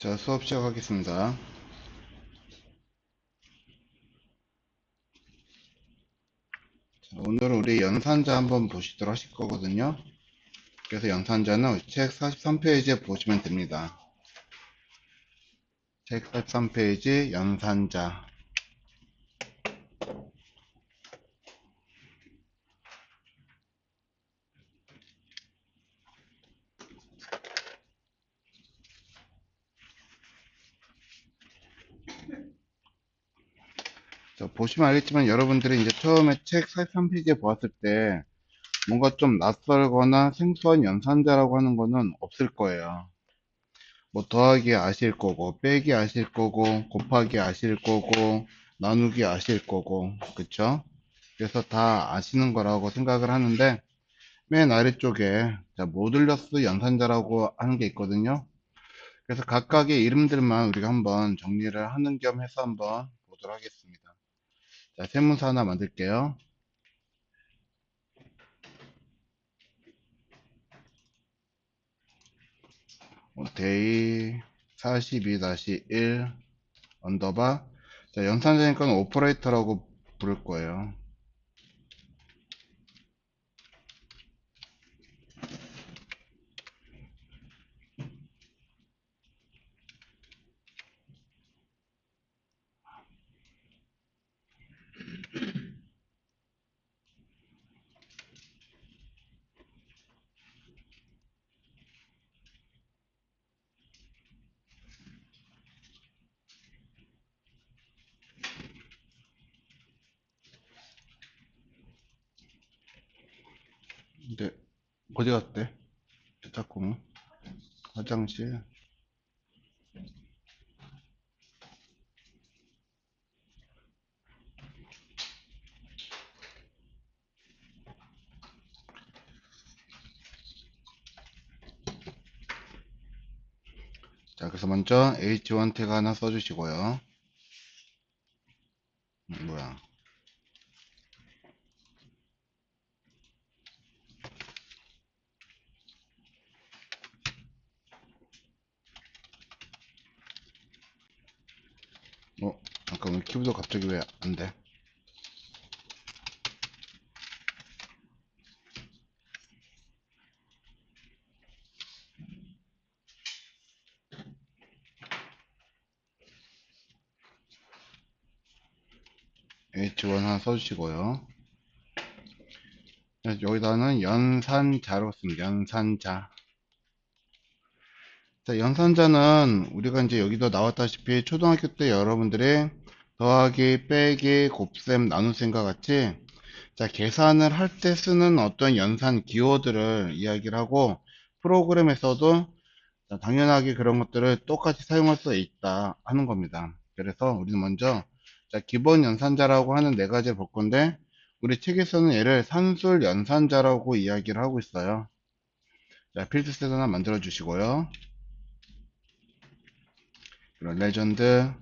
자, 수업 시작하겠습니다. 자, 오늘은 우리 연산자 한번 보시도록 하실 거거든요. 그래서 연산자는 책 43페이지에 보시면 됩니다. 책 43페이지 연산자. 자, 보시면 알겠지만 여러분들이 이제 처음에 책 43페이지에 보았을 때 뭔가 좀 낯설거나 생소한 연산자라고 하는 거는 없을 거예요. 뭐 더하기 아실 거고, 빼기 아실 거고, 곱하기 아실 거고, 나누기 아실 거고, 그쵸? 그래서 다 아시는 거라고 생각을 하는데, 맨 아래쪽에 자, 모듈러스 연산자라고 하는 게 있거든요. 그래서 각각의 이름들만 우리가 한번 정리를 하는 겸 해서 한번 보도록 하겠습니다. 자, 세무사 하나 만들게요. 데이 42-1 언더바. 자, 연산자니까 오퍼레이터라고 부를 거예요. 근데 어디 갔대? 자꾸 화장실. 자, 그래서 먼저 H1 태그 하나 써주시고요. 뭐야? 잠깐만, 키보드 갑자기 왜 안 돼? H1 하나 써주시고요. 여기다는 연산자로 씁니다. 연산자. 자, 연산자는 우리가 이제 여기도 나왔다시피 초등학교 때 여러분들이 더하기, 빼기, 곱셈, 나눗셈과 같이 자, 계산을 할 때 쓰는 어떤 연산 기호들을 이야기를 하고 프로그램에서도 자, 당연하게 그런 것들을 똑같이 사용할 수 있다 하는 겁니다. 그래서 우리는 먼저 자, 기본 연산자라고 하는 네 가지를 볼 건데 우리 책에서는 얘를 산술 연산자라고 이야기를 하고 있어요. 자, 필드셋 하나 만들어 주시고요. 그럼 레전드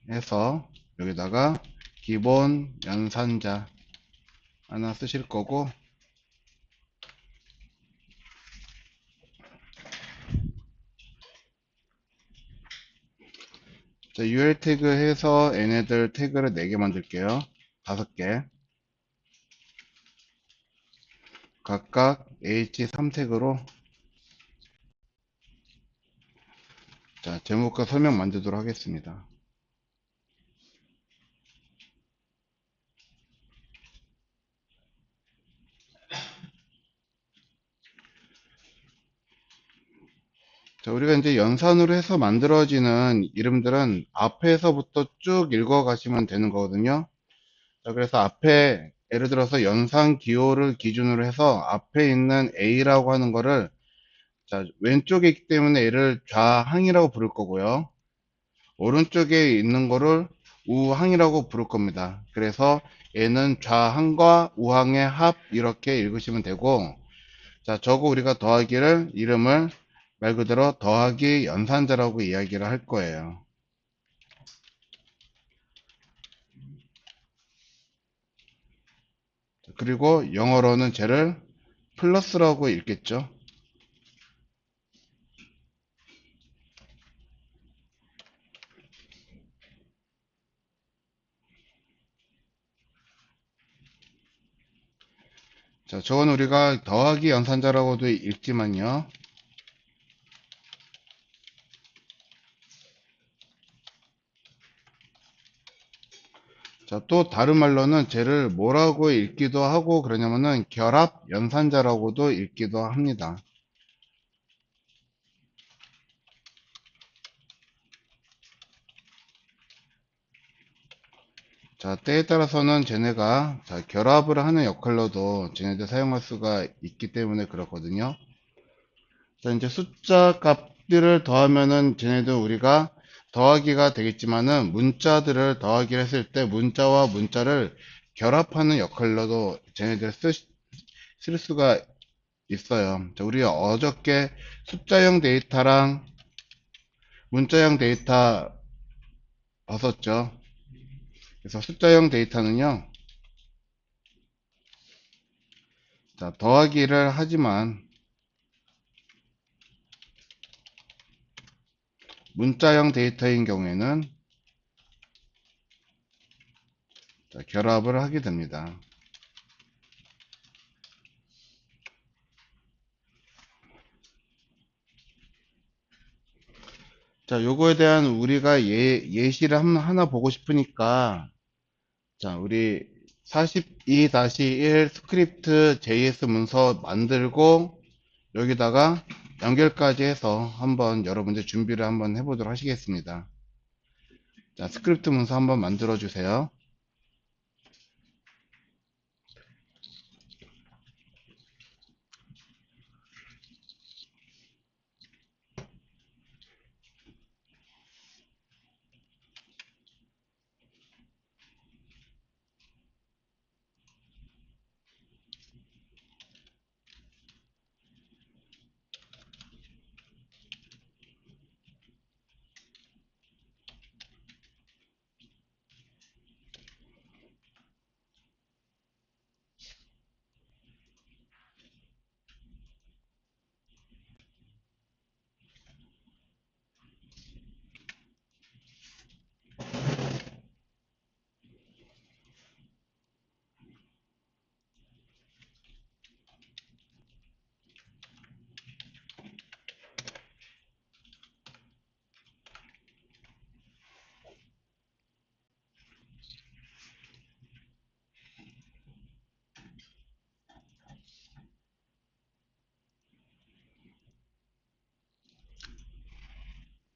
해서 여기다가 기본 연산자 하나 쓰실 거고, 자, UL 태그 해서 얘네들 태그를 4개 만들게요. 5개. 각각 H3 태그로 자, 제목과 설명 만들도록 하겠습니다. 자, 우리가 이제 연산으로 해서 만들어지는 이름들은 앞에서부터 쭉 읽어 가시면 되는 거거든요. 자, 그래서 앞에 예를 들어서 연산 기호를 기준으로 해서 앞에 있는 A라고 하는 거를 자, 왼쪽에 있기 때문에 얘를 좌항이라고 부를 거고요. 오른쪽에 있는 거를 우항이라고 부를 겁니다. 그래서 얘는 좌항과 우항의 합 이렇게 읽으시면 되고, 자, 저거 우리가 더하기를 이름을 말 그대로 더하기 연산자라고 이야기를 할 거예요. 그리고 영어로는 쟤를 플러스라고 읽겠죠. 자, 저건 우리가 더하기 연산자라고도 읽지만요. 자, 또 다른 말로는 쟤를 뭐라고 읽기도 하고 그러냐면은 결합 연산자라고도 읽기도 합니다. 자, 때에 따라서는 쟤네가 결합을 하는 역할로도 쟤네들 사용할 수가 있기 때문에 그렇거든요. 자, 이제 숫자 값들을 더하면은 쟤네들 우리가 더하기가 되겠지만은 문자들을 더하기를 했을 때 문자와 문자를 결합하는 역할로도 쟤네들 쓸 수가 있어요. 자, 우리가 어저께 숫자형 데이터랑 문자형 데이터 봤었죠. 그래서 숫자형 데이터는요, 자, 더하기를 하지만 문자형 데이터인 경우에는 자, 결합을 하게 됩니다. 자, 요거에 대한 우리가 예시를 하나 보고 싶으니까, 자, 우리 42-1 스크립트 JS 문서 만들고, 여기다가 연결까지 해서 한번 여러분들 준비를 한번 해보도록 하시겠습니다. 자, 스크립트 문서 한번 만들어 주세요.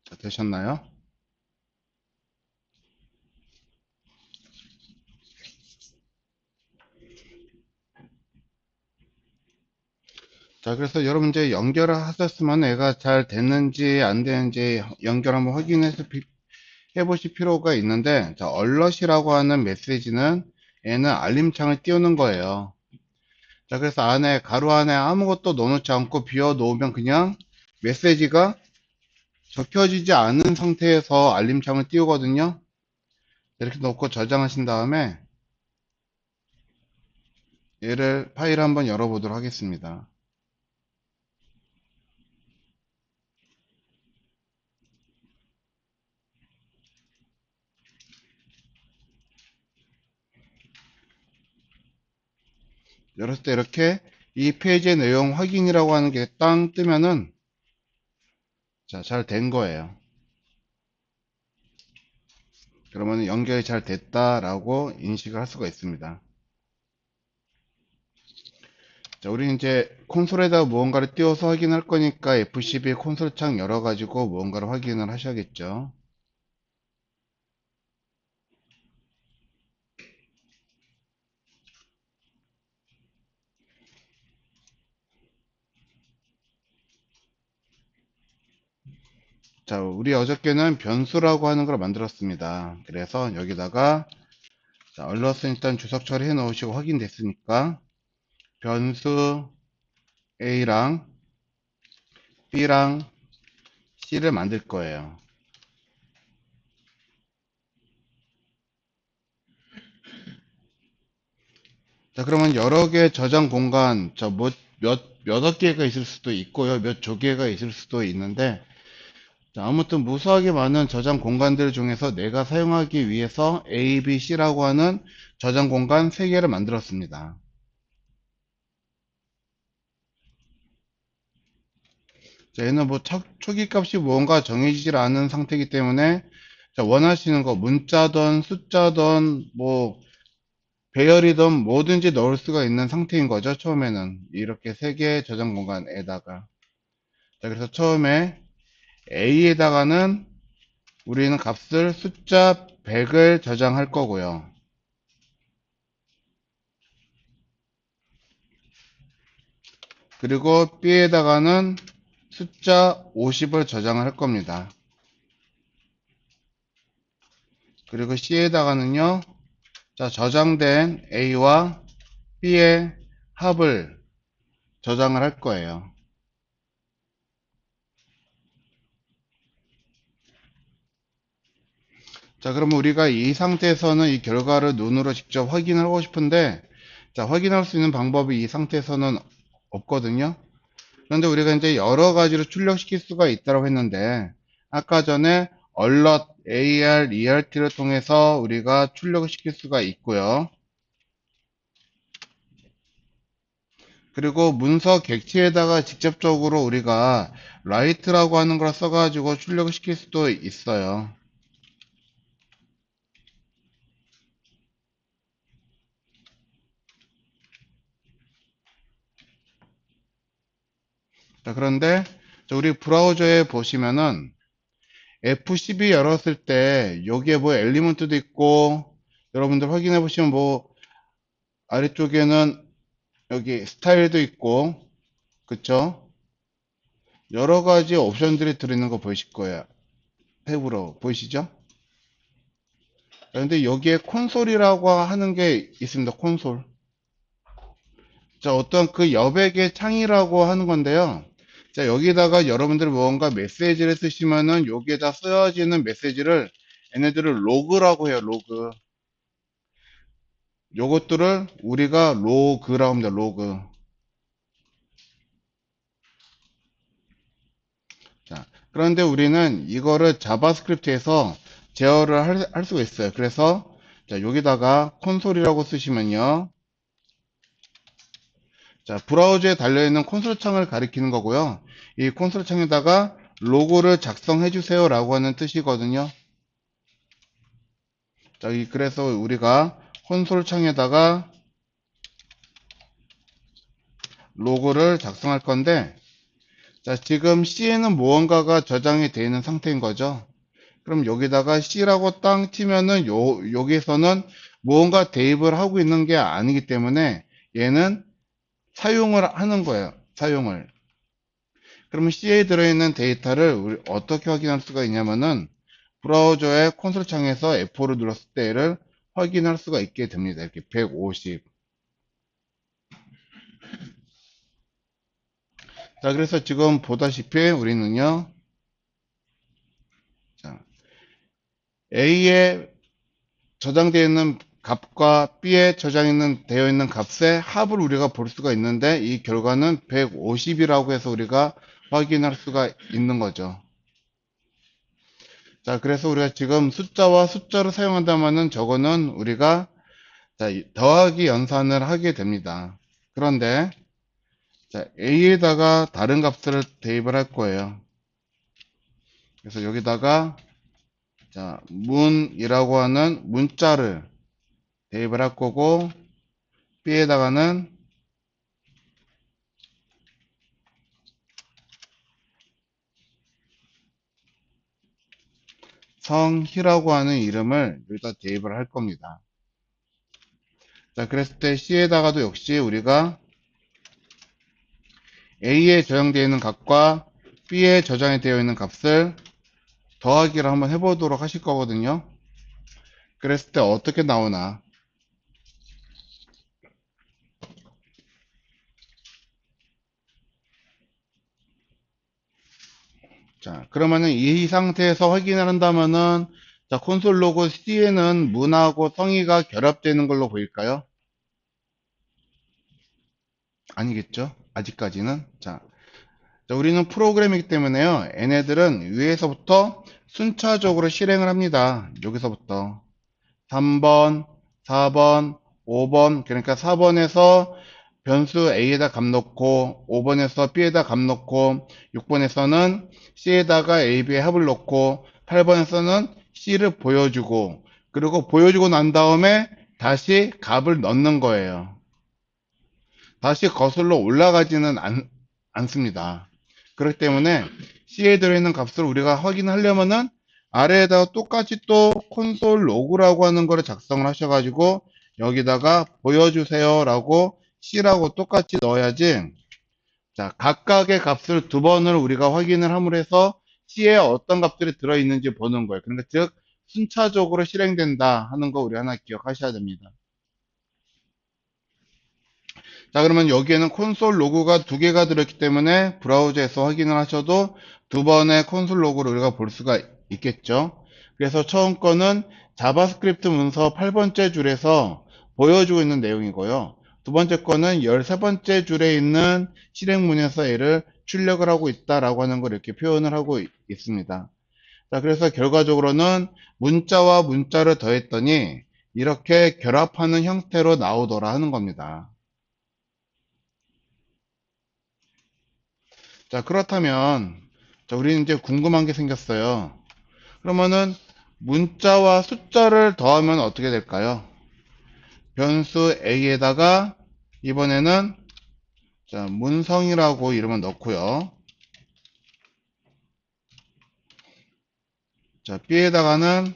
자, 되셨나요? 자, 그래서 여러분 이제 연결을 하셨으면 애가 잘 됐는지 안 되는지 연결 한번 확인해서 해보실 필요가 있는데, 자, 얼럿이라고 하는 메시지는 얘는 알림창을 띄우는 거예요. 자, 그래서 안에, 가로 안에 아무것도 넣어놓지 않고 비워 놓으면 그냥 메시지가 적혀지지 않은 상태에서 알림창을 띄우거든요. 이렇게 놓고 저장하신 다음에 얘를 파일 한번 열어보도록 하겠습니다. 열었을 때 이렇게 이 페이지의 내용 확인이라고 하는 게 땅 뜨면은 자, 잘 된 거예요. 그러면 연결이 잘 됐다라고 인식을 할 수가 있습니다. 자, 우리 이제 콘솔에다 무언가를 띄워서 확인할 거니까 F12 콘솔 창 열어가지고 무언가를 확인을 하셔야겠죠. 자, 우리 어저께는 변수라고 하는 걸 만들었습니다. 그래서 여기다가 자, 얼럿은 일단 주석 처리해 놓으시고 확인됐으니까 변수 A랑 B랑 C를 만들 거예요. 자, 그러면 여러 개 저장 공간, 몇억 개가 있을 수도 있고요. 몇 조개가 있을 수도 있는데, 자, 아무튼 무수하게 많은 저장 공간들 중에서 내가 사용하기 위해서 A, B, C라고 하는 저장 공간 3개를 만들었습니다. 자, 얘는 뭐 초기 값이 무언가 정해지질 않은 상태이기 때문에 자, 원하시는 거 문자든 숫자든 뭐 배열이든 뭐든지 넣을 수가 있는 상태인 거죠. 처음에는 이렇게 세 개의 저장 공간에다가 자, 그래서 처음에 A에다가는 우리는 값을 숫자 100을 저장할 거고요. 그리고 B에다가는 숫자 50을 저장을 할 겁니다. 그리고 C에다가는요, 자, 저장된 A와 B의 합을 저장을 할 거예요. 자, 그러면 우리가 이 상태에서는 이 결과를 눈으로 직접 확인하고 싶은데, 자, 확인할 수 있는 방법이 이 상태에서는 없거든요. 그런데 우리가 이제 여러 가지로 출력시킬 수가 있다고 했는데, 아까 전에 alert, AR, ERT를 통해서 우리가 출력을 시킬 수가 있고요. 그리고 문서 객체에다가 직접적으로 우리가 write라고 하는 걸 써가지고 출력을 시킬 수도 있어요. 자, 그런데 우리 브라우저에 보시면은 F12 열었을 때 여기에 뭐 엘리먼트도 있고 여러분들 확인해 보시면 뭐 아래쪽에는 여기 스타일도 있고 그쵸? 여러 가지 옵션들이 들어있는 거 보이실 거예요. 탭으로 보이시죠? 그런데 여기에 콘솔이라고 하는 게 있습니다. 콘솔. 자, 어떤 그 여백의 창이라고 하는 건데요. 자, 여기다가 여러분들 무언가 메시지를 쓰시면은 여기에다 쓰여지는 메시지를 얘네들을 로그라고 해요. 로그. 요것들을 우리가 로그라고 합니다. 로그. 자, 그런데 우리는 이거를 자바스크립트에서 제어를 할 수가 있어요. 그래서 자, 여기다가 콘솔이라고 쓰시면요. 자, 브라우저에 달려있는 콘솔 창을 가리키는 거고요. 이 콘솔 창에다가 로고를 작성해 주세요 라고 하는 뜻이거든요. 자, 그래서 우리가 콘솔 창에다가 로고를 작성할 건데, 자, 지금 C에는 무언가가 저장이 되어 있는 상태인 거죠. 그럼 여기다가 C라고 땅 치면은 여기서는 무언가 대입을 하고 있는 게 아니기 때문에 얘는 사용을 하는 거예요. 사용을. 그러면 C에 들어있는 데이터를 우리 어떻게 확인할 수가 있냐면은 브라우저의 콘솔 창에서 F4를 눌렀을 때를 확인할 수가 있게 됩니다. 이렇게 150. 자, 그래서 지금 보다시피 우리는요, 자, A에 저장되어 있는 값과 B에 되어 있는 값의 합을 우리가 볼 수가 있는데 이 결과는 150이라고 해서 우리가 확인할 수가 있는 거죠. 자, 그래서 우리가 지금 숫자와 숫자를 사용한다면은 저거는 우리가 자, 더하기 연산을 하게 됩니다. 그런데 자, A에다가 다른 값을 대입을 할 거예요. 그래서 여기다가 자, 문이라고 하는 문자를 대입을 할 거고 B에다가는 성희라고 하는 이름을 여기다 대입을 할 겁니다. 자, 그랬을 때 C에다가도 역시 우리가 A에 저장되어 있는 값과 B에 저장이 되어 있는 값을 더하기를 한번 해보도록 하실 거거든요. 그랬을 때 어떻게 나오나. 자, 그러면은 이 상태에서 확인을 한다면은 자, 콘솔 로그 C에는 문하고 성희가 결합되는 걸로 보일까요? 아니겠죠? 아직까지는. 자, 우리는 프로그램이기 때문에요. 얘네들은 위에서부터 순차적으로 실행을 합니다. 여기서부터 3번, 4번, 5번, 그러니까 4번에서 변수 A에다 값 넣고 5번에서 B에다 값 넣고 6번에서는 C에다가 A, B의 합을 넣고 8번에서는 C를 보여주고 그리고 보여주고 난 다음에 다시 값을 넣는 거예요. 다시 거슬러 올라가지는 않습니다. 그렇기 때문에 C에 들어있는 값을 우리가 확인하려면은 아래에다가 똑같이 또 콘솔 로그라고 하는 거를 작성을 하셔가지고 여기다가 보여주세요 라고 C라고 똑같이 넣어야지. 자, 각각의 값을 두 번을 우리가 확인을 함으로 해서 C에 어떤 값들이 들어있는지 보는 거예요. 그러니까 즉 순차적으로 실행된다 하는 거 우리 하나 기억하셔야 됩니다. 자, 그러면 여기에는 콘솔 로그가 두 개가 들어있기 때문에 브라우저에서 확인을 하셔도 두 번의 콘솔 로그를 우리가 볼 수가 있겠죠. 그래서 처음 거는 자바스크립트 문서 8번째 줄에서 보여주고 있는 내용이고요. 두 번째 거는 13번째 줄에 있는 실행문에서 얘를 출력을 하고 있다라고 하는 걸 이렇게 표현을 하고 있습니다. 자, 그래서 결과적으로는 문자와 문자를 더했더니 이렇게 결합하는 형태로 나오더라 하는 겁니다. 자, 그렇다면, 자, 우리는 이제 궁금한 게 생겼어요. 그러면은, 문자와 숫자를 더하면 어떻게 될까요? 변수 A에다가, 이번에는, 자, 문성이라고 이름을 넣고요. 자, B에다가는,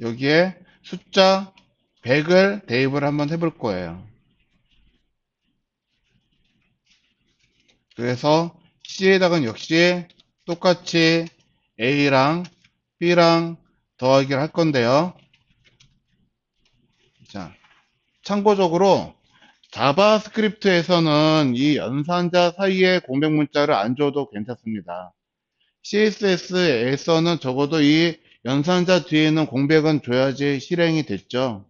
여기에 숫자 100을 대입을 한번 해볼 거예요. 그래서 C에다가는 역시 똑같이 A랑 B랑 더하기를 할 건데요. 자, 참고적으로 자바스크립트에서는 이 연산자 사이에 공백 문자를 안 줘도 괜찮습니다. CSS에서는 적어도 이 연산자 뒤에는 공백은 줘야지 실행이 됐죠.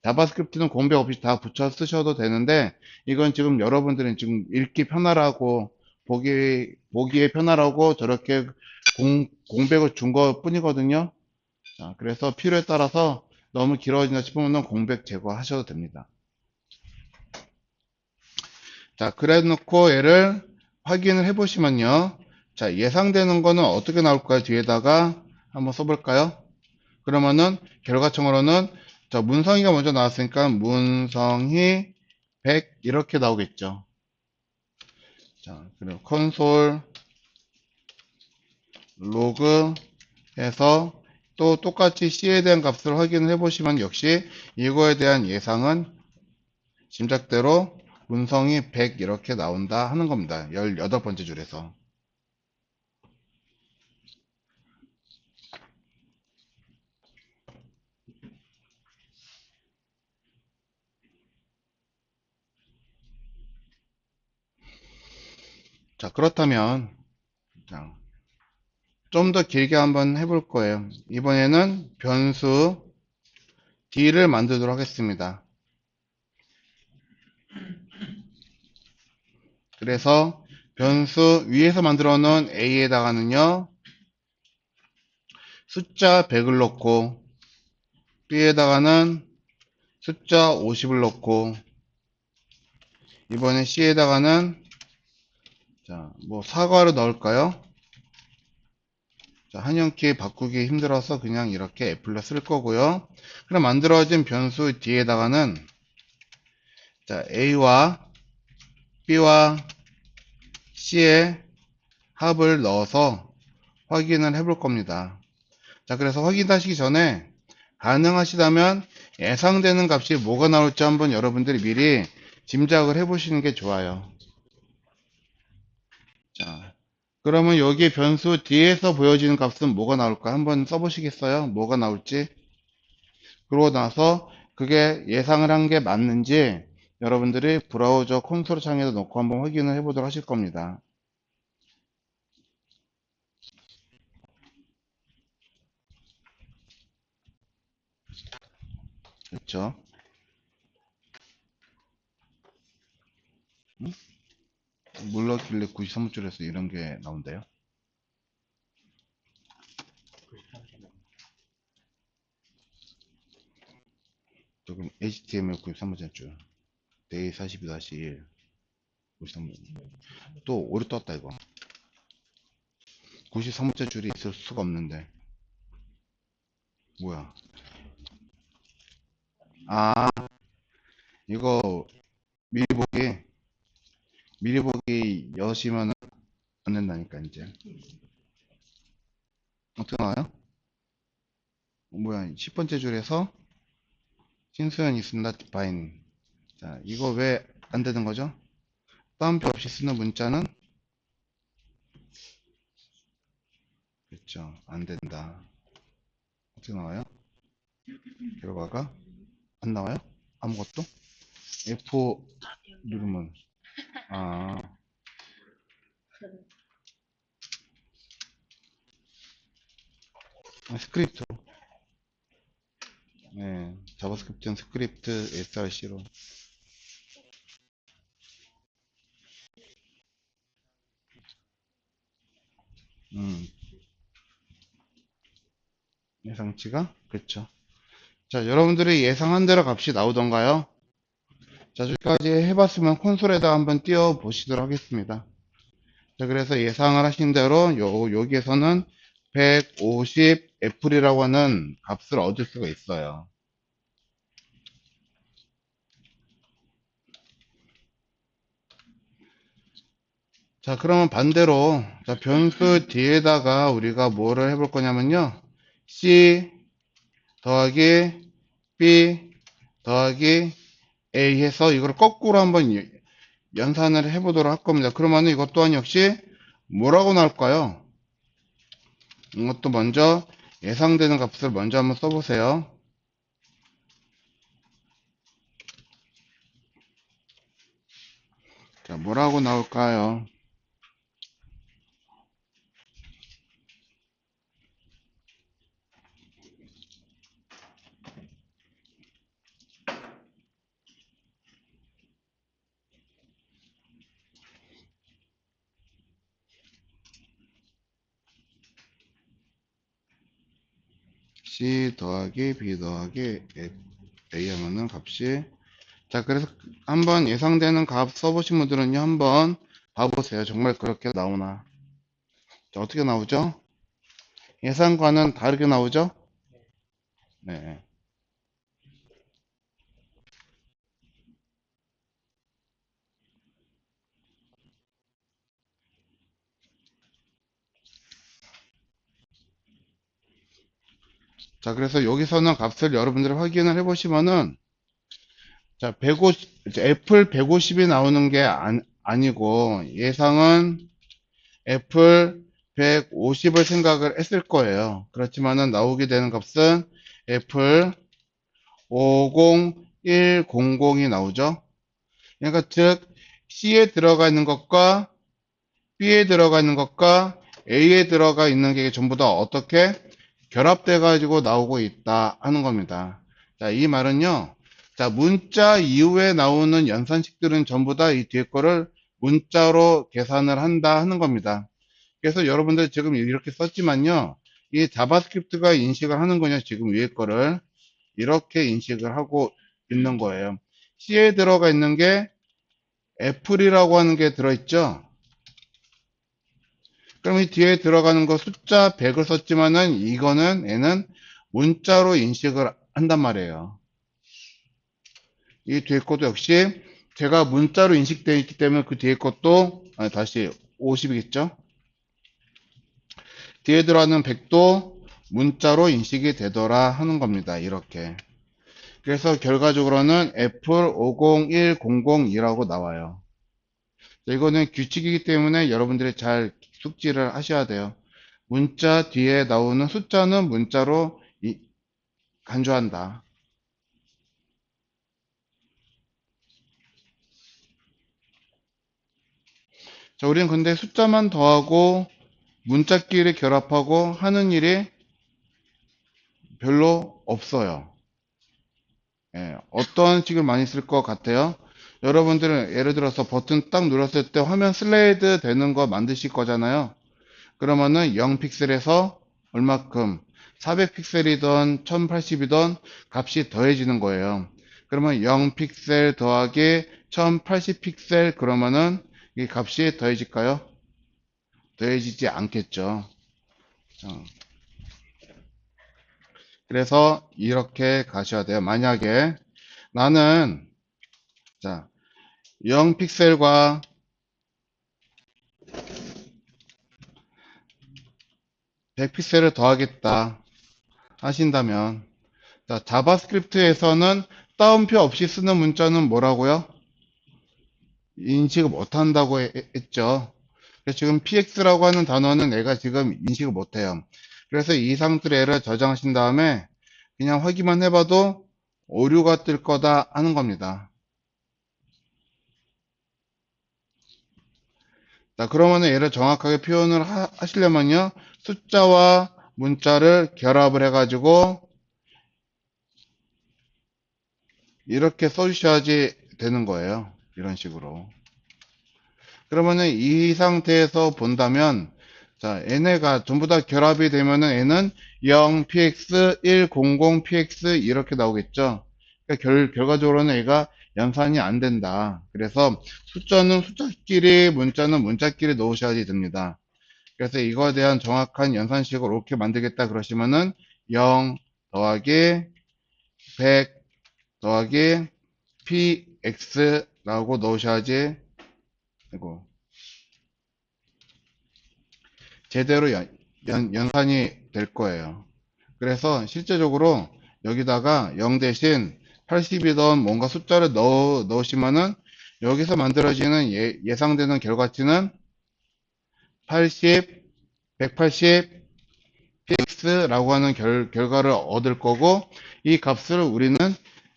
자바스크립트는 공백 없이 다 붙여 쓰셔도 되는데 이건 지금 여러분들은 지금 읽기 편하라고 보기에 편하라고 저렇게 공백을 준 것 뿐이거든요. 자, 그래서 필요에 따라서 너무 길어진다 싶으면 공백 제거하셔도 됩니다. 자, 그래 놓고 얘를 확인을 해 보시면요. 자, 예상되는 거는 어떻게 나올까요? 뒤에다가 한번 써볼까요? 그러면은 결과청으로는 자, 문성이가 먼저 나왔으니까 문성이 100 이렇게 나오겠죠. 자, 그리고 콘솔 로그 해서 또 똑같이 C에 대한 값을 확인을 해 보시면 역시 이거에 대한 예상은 짐작대로 문성이 100 이렇게 나온다 하는 겁니다. 18번째 줄에서. 자, 그렇다면 좀 더 길게 한번 해볼 거예요. 이번에는 변수 D를 만들도록 하겠습니다. 그래서 변수 위에서 만들어 놓은 A에다가는요, 숫자 100을 넣고, B에다가는 숫자 50을 넣고, 이번에 C에다가는, 자, 뭐 사과를 넣을까요? 자, 한영키 바꾸기 힘들어서 그냥 이렇게 애플로 쓸 거고요. 그럼 만들어진 변수 D에다가는, 자, A와 B와 C의 합을 넣어서 확인을 해볼 겁니다. 자, 그래서 확인하시기 전에 가능하시다면 예상되는 값이 뭐가 나올지 한번 여러분들이 미리 짐작을 해보시는 게 좋아요. 자, 그러면 여기 변수 뒤에서 보여지는 값은 뭐가 나올까 한번 써보시겠어요? 뭐가 나올지? 그러고 나서 그게 예상을 한 게 맞는지 여러분들이 브라우저 콘솔 창에다 놓고 한번 확인을 해보도록 하실 겁니다. 그렇죠? 물러길래 93줄에서 이런 게 나온대요. 조금 HTML 93줄 A 42-1 93. 또 오류 떴다 이거. 93번째 줄이 있을 수가 없는데 뭐야. 아, 이거 미리 보기 여시면 안 된다니까. 이제 어떻게 나와요? 뭐야, 10번째 줄에서 신수연이 있습니다. 디파인. 자, 이거 왜 안 되는 거죠? 따옴표 없이 쓰는 문자는 그렇죠, 안 된다. 어떻게 나와요? 결과가 안 나와요? 아무것도? F 누르면 아, 스크립트로. 네, 자바스크립트는 스크립트 src로. 음, 예상치가 그렇죠. 자, 여러분들이 예상한 대로 값이 나오던가요? 자, 여기까지 해봤으면 콘솔에다 한번 띄워 보시도록 하겠습니다. 자, 그래서 예상을 하신 대로 여기에서는 150 애플이라고 하는 값을 얻을 수가 있어요. 자, 그러면 반대로, 자, 변수 뒤에다가 우리가 뭐를 해볼 거냐면요. C 더하기 B 더하기 A 해서 이걸 거꾸로 한번 연산을 해보도록 할 겁니다. 그러면 이것 또한 역시 뭐라고 나올까요? 이것도 먼저 예상되는 값을 먼저 한번 써보세요. 자, 뭐라고 나올까요? C 더하기 B 더하기 A 하면은 값이, 자, 그래서 한번 예상되는 값 써보신 분들은요, 한번 봐보세요. 정말 그렇게 나오나. 자, 어떻게 나오죠? 예상과는 다르게 나오죠? 네. 자, 그래서 여기서는 값을 여러분들이 확인을 해보시면은, 자, 150, 애플 150이 나오는 게 아니고, 예상은 애플 150을 생각을 했을 거예요. 그렇지만은 나오게 되는 값은 애플 50100이 나오죠. 그러니까 즉 C에 들어가 있는 것과 B에 들어가 있는 것과 A에 들어가 있는 게 전부 다 어떻게 결합돼 가지고 나오고 있다 하는 겁니다. 자, 이 말은요. 자, 문자 이후에 나오는 연산식들은 전부 다 이 뒤에 거를 문자로 계산을 한다 하는 겁니다. 그래서 여러분들 지금 이렇게 썼지만요. 이 자바스크립트가 인식을 하는 거냐, 지금 위에 거를 이렇게 인식을 하고 있는 거예요. C에 들어가 있는 게 애플이라고 하는 게 들어있죠. 그럼 이 뒤에 들어가는 거 숫자 100을 썼지만은 이거는 얘는 문자로 인식을 한단 말이에요. 이 뒤에 것도 역시 제가 문자로 인식되어 있기 때문에 그 뒤에 것도 다시 50이겠죠. 뒤에 들어가는 100도 문자로 인식이 되더라 하는 겁니다. 이렇게. 그래서 결과적으로는 애플 501002라고 나와요. 이거는 규칙이기 때문에 여러분들이 잘 숙지를 하셔야 돼요. 문자 뒤에 나오는 숫자는 문자로 간주한다. 자, 우리는 근데 숫자만 더하고 문자끼리 결합하고 하는 일이 별로 없어요. 예, 어떤 식을 많이 쓸 것 같아요? 여러분들은 예를 들어서 버튼 딱 눌렀을 때 화면 슬라이드 되는 거 만드실 거잖아요. 그러면은 0픽셀에서 얼마큼 400픽셀이던 1080이던 값이 더해지는 거예요. 그러면 0픽셀 더하기 1080픽셀 그러면은 이 값이 더해질까요? 더해지지 않겠죠. 자, 그래서 이렇게 가셔야 돼요. 만약에 나는 자 0픽셀과 100픽셀을 더하겠다 하신다면 자, 자바스크립트에서는 따옴표 없이 쓰는 문자는 뭐라고요? 인식을 못한다고 했죠. 그래서 지금 px라고 하는 단어는 내가 지금 인식을 못해요. 그래서 이 상태로 얘를 저장하신 다음에 그냥 확인만 해봐도 오류가 뜰 거다 하는 겁니다. 자, 그러면은 얘를 정확하게 표현을 하시려면요. 숫자와 문자를 결합을 해가지고 이렇게 써주셔야지 되는 거예요. 이런 식으로. 그러면은 이 상태에서 본다면 자 얘네가 전부 다 결합이 되면은 얘는 0 px 1 00 px 이렇게 나오겠죠. 그러니까 결과적으로는 얘가 연산이 안 된다. 그래서 숫자는 숫자끼리 문자는 문자끼리 넣으셔야지 됩니다. 그래서 이거에 대한 정확한 연산식을 이렇게 만들겠다 그러시면은 0 더하기 100 더하기 px라고 넣으셔야지 되고 제대로 연산이 될 거예요. 그래서 실제적으로 여기다가 0 대신 80이던 뭔가 숫자를 넣으시면은 여기서 만들어지는 예상되는 결과치는 80, 180, px라고 하는 결과를 얻을 거고 이 값을 우리는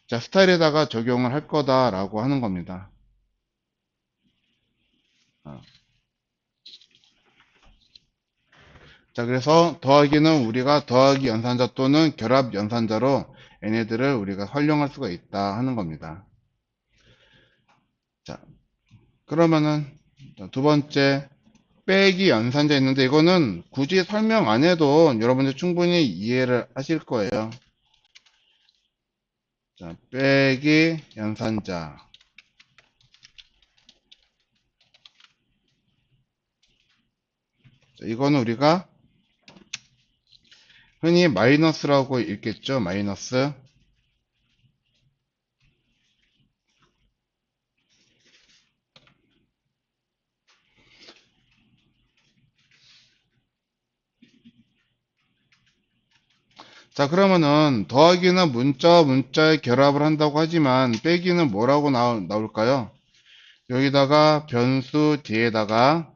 자, 스타일에다가 적용을 할 거다라고 하는 겁니다. 어. 자, 그래서 더하기는 우리가 더하기 연산자 또는 결합 연산자로 얘네들을 우리가 활용할 수가 있다 하는 겁니다. 자, 그러면은 두 번째 빼기 연산자 있는데 이거는 굳이 설명 안 해도 여러분들 충분히 이해를 하실 거예요. 자, 빼기 연산자. 자, 이거는 우리가 흔히 마이너스라고 읽겠죠. 마이너스. 자, 그러면은 더하기는 문자와 문자의 결합을 한다고 하지만 빼기는 뭐라고 나올까요? 여기다가 변수 뒤에다가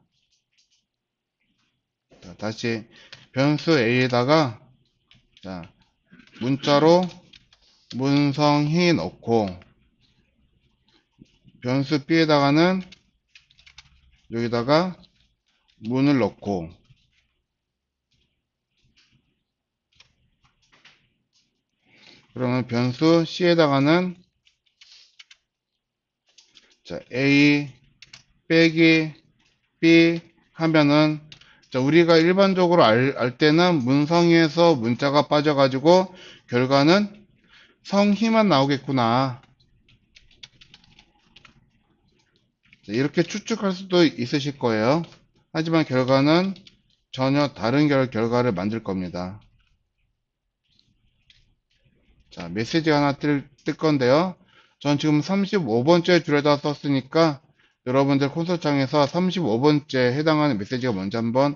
자, 다시 변수 a에다가 자, 문자로 문성희 넣고 변수 b에다가는 여기다가 문을 넣고 그러면 변수 c에다가는 자, a 빼기 b 하면은 자, 우리가 일반적으로 알 때는 문성희에서 문자가 빠져가지고 결과는 성희만 나오겠구나. 자, 이렇게 추측할 수도 있으실 거예요. 하지만 결과는 전혀 다른 결과를 만들 겁니다. 자, 메시지가 하나 뜰 건데요. 전 지금 35번째 줄에다 썼으니까 여러분들 콘솔창에서 35번째 해당하는 메시지가 뭔지 한번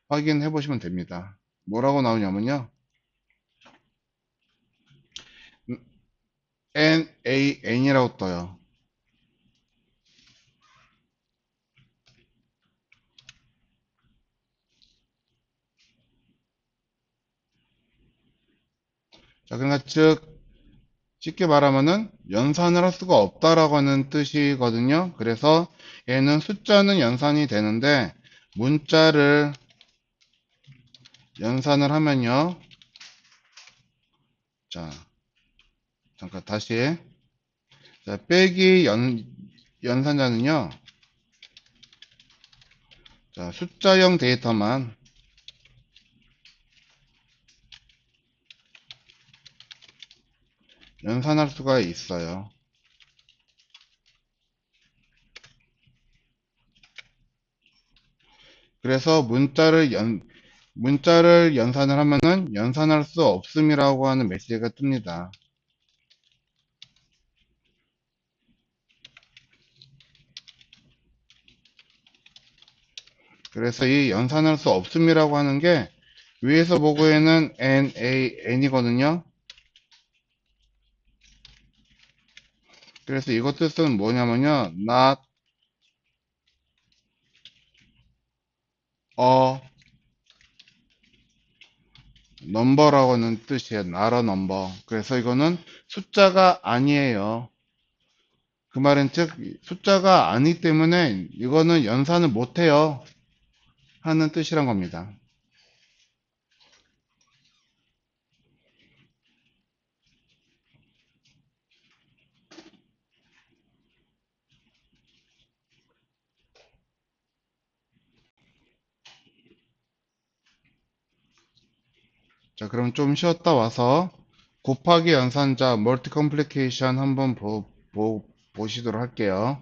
확인해 보시면 됩니다. 뭐라고 나오냐면요. NAN이라고 떠요. 자, 그러니까 즉 쉽게 말하면은 연산을 할 수가 없다라고 하는 뜻이거든요. 그래서 얘는 숫자는 연산이 되는데 문자를 연산을 하면요. 자, 잠깐 다시. 자, 빼기 연산자는요. 자, 숫자형 데이터만 연산할 수가 있어요. 그래서 문자를 연산을 하면은 연산할 수 없음이라고 하는 메시지가 뜹니다. 그래서 이 연산할 수 없음이라고 하는 게 위에서 보고에는 n이거든요. 그래서 이것 뜻은 뭐냐면요. not a number라고 하는 뜻이에요. not a number. 그래서 이거는 숫자가 아니에요. 그 말은 즉 숫자가 아니기 때문에 이거는 연산을 못해요 하는 뜻이란 겁니다. 자, 그럼 좀 쉬었다 와서 곱하기 연산자 멀티컴플리케이션 한번 보시도록 할게요.